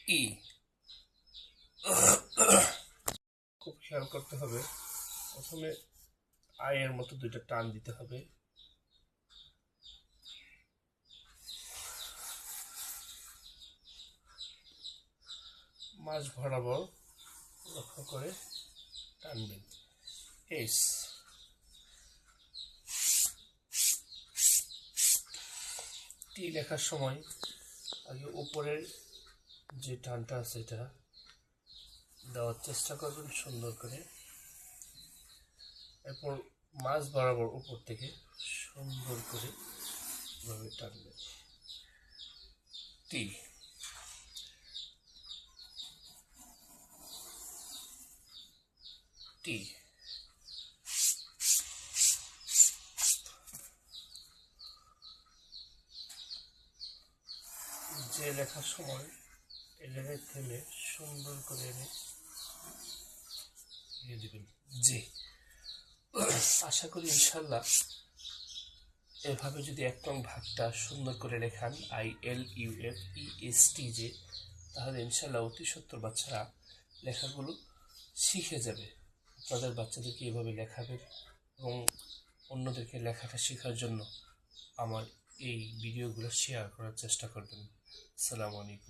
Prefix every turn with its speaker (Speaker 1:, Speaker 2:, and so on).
Speaker 1: ই। খুব খেয়াল করতে হবে, প্রথমে আয়ের মতো দুইটা টান দিতে হবে, মাঝ বরাবর লক্ষ্য করে টানবেন। এস। টি লেখার সময় আগে উপরের যে টানটা আছে এটা দেওয়ার চেষ্টা করবেন সুন্দর করে, এরপর মাঝ বরাবর উপর থেকে সুন্দর করে এভাবে টানবেন। টি। টি। যে লেখার সময় এই জায়গায় থেমে সুন্দর করে এনে দিয়ে দেবেন জি। আশা করি ইনশাল্লাহ এভাবে যদি এক নং ভাগটা সুন্দর করে লেখান ILUFEST যে, তাহলে ইনশাল্লাহ অতি সত্তর বাচ্চারা লেখাগুলো শিখে যাবে। আপনাদের বাচ্চাদেরকে এভাবে লেখাবেন এবং অন্যদেরকে লেখাটা শেখার জন্য আমার এই ভিডিওগুলো শেয়ার করার চেষ্টা করবেন। আসসালামু আলাইকুম।